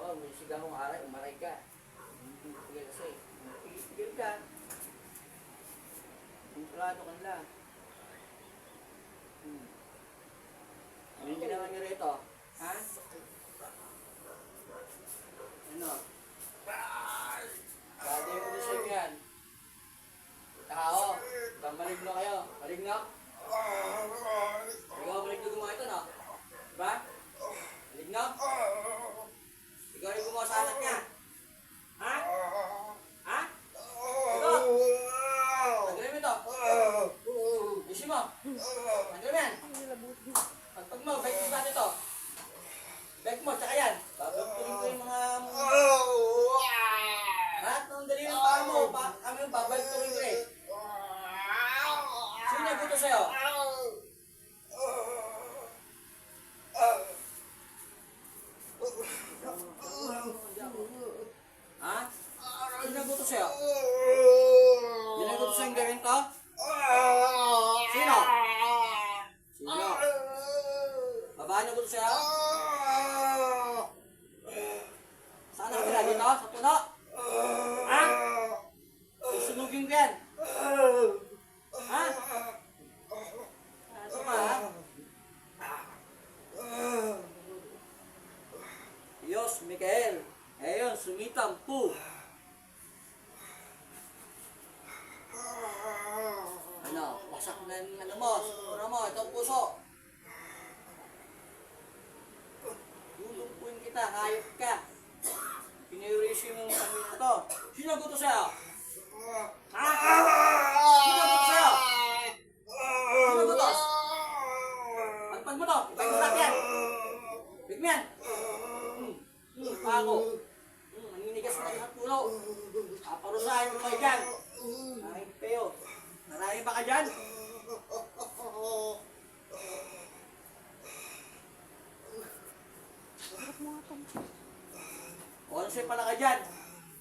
Oo, may sigaw kong aray, umaray ka. Hindi tigil kasi. Tigil ka. Kontrolado ka nila. Anong ginawa niyo rito? Ha? Ano? Dati yung ulusay ko yan. Tao, maligno kayo. Maligno? Ikaw maligno gumawa ito, no? Diba? Maligno? Ikaw yung gumawa sa anak niya. Ha? Ha? Ito? Tanggalin mo ito. Isin mo. Tanggalin mo yan. Pagpag mo, bike mo natin ito. Bike mo, tsaka yan. Babagturin ko yung mga... Lahat ng dali ng paa mo, kami yung babagturin ko eh. Sino nagbuto sa'yo? Ha? Sino nagbuto sa'yo? Sino nagbuto sa'yo yung gawin to? Sino? Sino? Babae nagbuto sa'yo? Saan nakatira dito? Sa puno? Ha? Susunugin ko yan. Ha? Ano ka, ha? Diyos, Mikael. Ayun, sumitampu. Ano, wasak na yung ano mo, siguro mo, itong puso. Lulumpuin kita, hayop ka. Pinayurisyo mo yung kami na to. Sino nagbuto sa'yo? Ha? Sino nagbuto sa'yo? Sino nagbuto? Pagpag mo to, ipag mo natin yan. Big man. Pa ako. Maninigas na yung pulo. Paparusahin mo kayo dyan. Maraming peyo. Marami ba ka dyan? Onse pala ka dyan.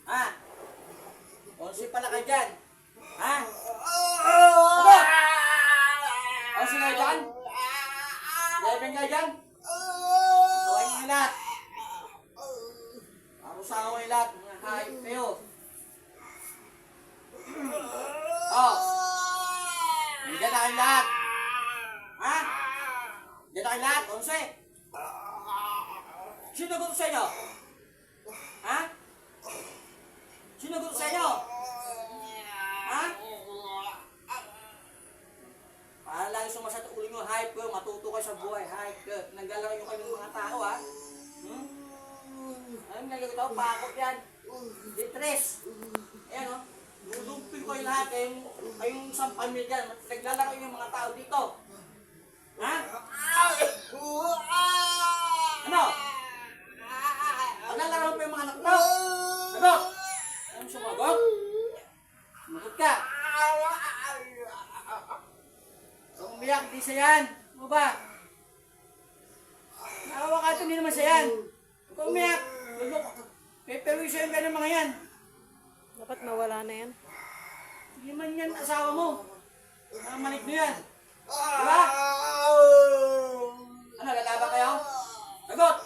Ha? Onse pala ka dyan. Ha? Ano? Onse ka dyan? Eleven ka dyan? Tawag niyo lahat. Parusahan ko yung lahat. Mga hayop kayo. Oh. Nandiyan na kayong lahat. Ha? Nandiyan na kayong lahat. Onse. Sino gusto sa inyo? Ha? Sino gusto sa inyo? Ha? Para lang sumasat ulo nyo, hype ko, matuto kayo sa buhay, hype ko. Naglalaro nyo kayo ng mga tao, ha? Anong naglalaro ito? Pakot yan. Ditres. Ayan, o. Lulumpin ko yung lahat, kayong isang pamilya. Naglalaro yung mga tao dito. Ha? Ano? Naglalaro pa yung mga anak mo? Sagot! Anong sumagot? Sumagot ka! Kung umiyak, di siya yan. Ano ba? Nakawa ka ito, hindi naman siya yan. Kung umiyak, peperwisyo yung ganyan mga yan. Dapat mawala na yan. Hindi man yan asawa mo. Manik mo yan. Diba? Ano, lalaban kayo? Sagot!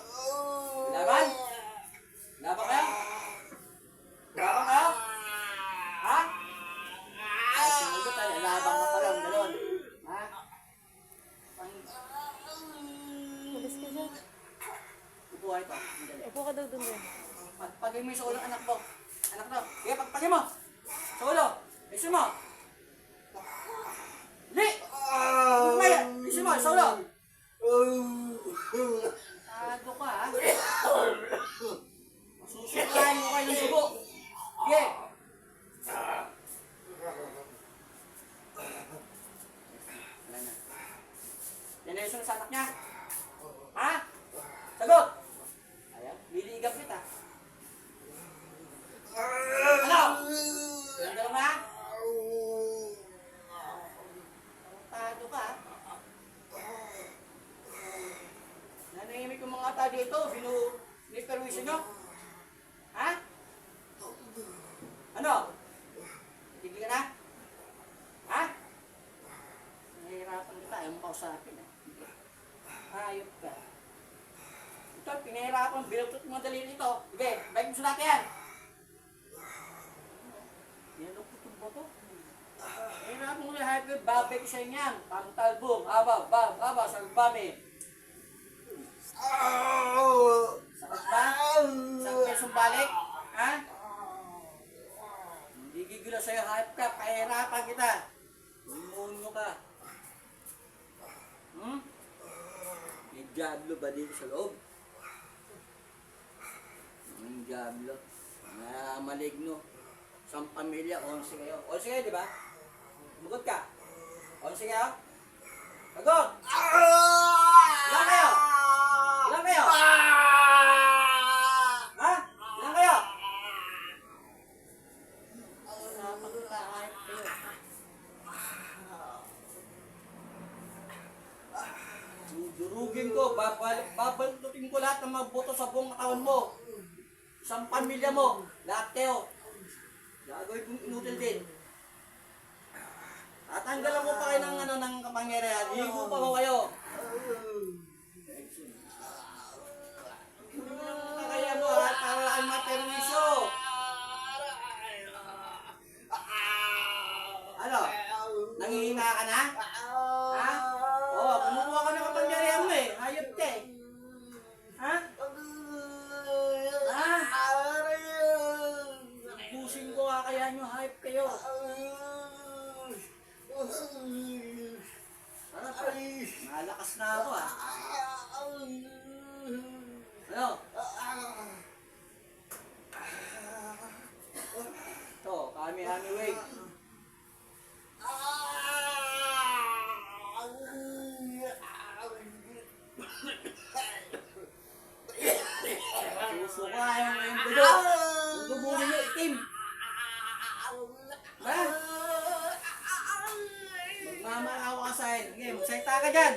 Laban? Laban kayo? Laban kayo? Ha? Ay, sumugot tayo. Laban ka pa lang. Ganon. Ha? Malis ka dyan. Upuha ito. Upo ka daw dun dyan. Pagpagay mo yung sa ulo ng anak mo. Anak mo. Kaya pagpagay mo. Sa ulo. Iso mo. Li! Umaya. Iso mo. Sa ulo. Tago ka, ha? Masusukain mo kayo ng dugo. Sige. Wala na. Yan na yung sunod sa anak niya. Ha? Sagot! Ayaw, liligap kita. Ano? Nandalo na? Tago ka, ha? Nanahimik yung mga tao dito, biniperwisyo nyo? Ha? Ano? Tigil ka na? Ha? Nahihirapan kita, ayaw mo kausapin. Hayop ka. Ito, ito, pinahirapan, binutot mo daliri ito. Sige, balik mo sa dati yan. Yan ang putong bato. Pinahirapan mo yung hype ko, babalik sa inyan. Pantalbong, aba, salbame. Sakit ba? Sakit kayo sumbalik? Ha? Hindi gigila sa'yo, hype ka, pahirapan kita. Umunyo ka. May Diablo ba dito sa loob? May Diablo. Maligno. Isang pamilya, 11 kayo. 11 kayo, di ba? Magot ka. 11 kayo? Magot! Ilan kayo? Ilan kayo? Ha? Ilan kayo? Napagkahayap kayo. Durugin ko, babaltutin ko lahat ng mga boto sa buong katawan mo. Isang pamilya mo, lahat kayo. Gagawin kong inutil din. Tatanggalan mo pa kayo ng kapangyarihan. Higo pa ko kayo. Kaya mo, para ang maternisyo. Ano? Nangihina ka na? Ha? Oo, kumukuha ka ng kapangyarihan mo eh. Hayop ka eh. Ha? Ha? Pusing ko kaya nyo, hype kayo. Ano pa? Malakas na ako ah. Ano? Ito, kami-hami wave. Susuka yung dugo. Yung dugo ninyo itim. Ba? Magmamakaw ka sa akin. Sige, magsalita ka dyan.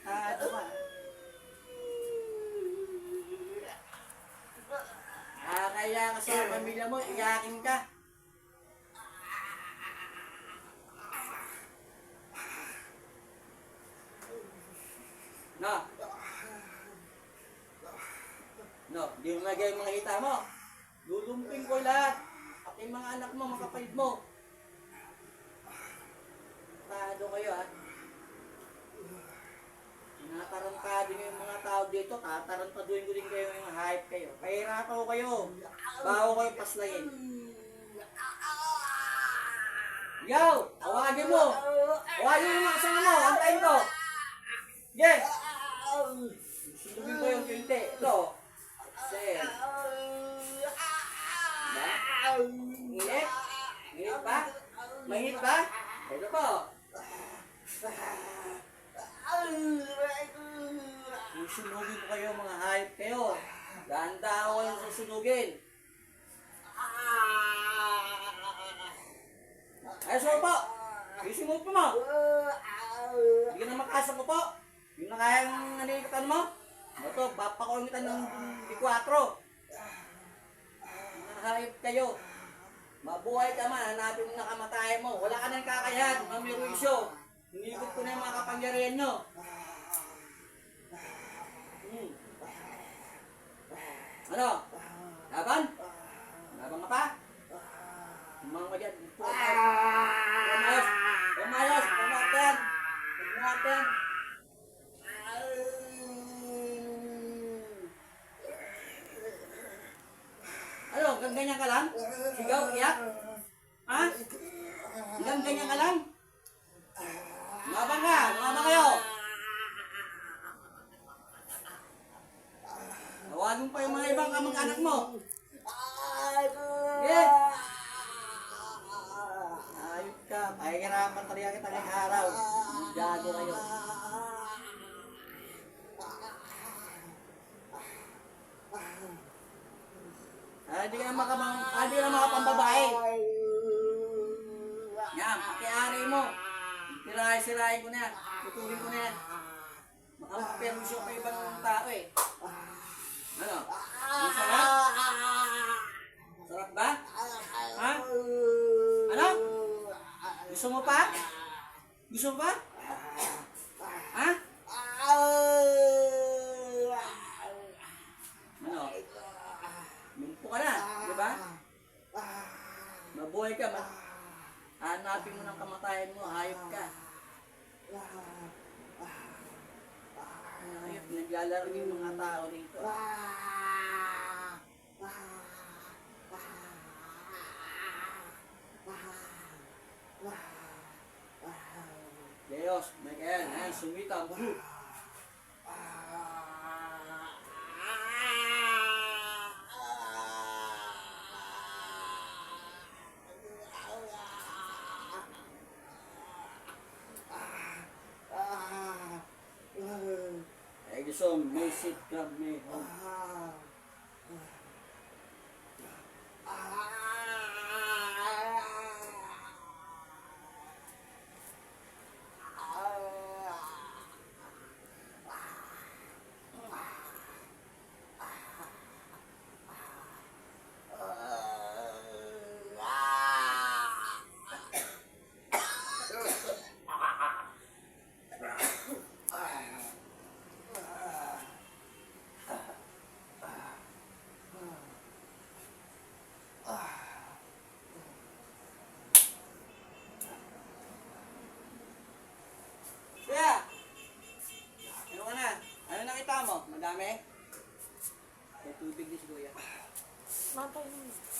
Ito pa. Kaya ka sa pamilya mo, iyakin ka. No. No, di mo nagay mga hita mo. Lulumping ko lahat. At yung mga anak mo, mga kapatid mo. Tado kayo ha. Tinatarantado nyo yung mga tao dito. Tatarantaduin ko din kayo yung hype kayo. Pahirapaw kayo. Bago kayo paslayin. Yo! Awagin mo! Awagin mo mga kasama mo! Antayin ko! Yeah! Sunugin ko yung kilti. Ito. Sir. Ba? Init? Init ba? Mainit ba? Ito po. Susunugin ko kayo mga hype kayo. Dahan-dahan ko yung susunugin. Ay, so po. Isimot po mo. Hindi ka na makasap mo po. Yung nakayang nanikatan mo. Ito, papakungitan ng D4. Nahayop kayo. Mabuhay ka man, hanapin mo na kamatayan mo. Wala ka nang kakayahan, mamiruisyo. Hinigit ko na yung mga kapangyarihan nyo. Ano? Laban? Laban ka pa? Umang ka dyan. Pumayos! Pumayos! Pumayos! Pumayos! Ano? Ganyan ka lang? Sigaw, iyak? Ha? Ganyan ka lang? Laban ka! Laban kayo! Tawagin pa yung mga ibang kamag-anak mo. Yeah! Ayot ka. Pahihirapan talaga kita ngayong araw. Gago kayo. Hindi ka na makapambabae. Yan, pati-ari mo. Sirahin ko na yan. Tutulin ko na yan. Makapermisyon pa ibang tao eh. Ano? Masarap? Sarap ba? Ha? Ano? Gusto mo pa? Gusto mo pa? Ha? naglalaro yung mga tao rito. Leos, Michael, ayan, sumita. Edison, may sit ka, may Kuya! Ano ka na? Ano nakita mo? Madami? May tubig din si Kuya. Mapay naman.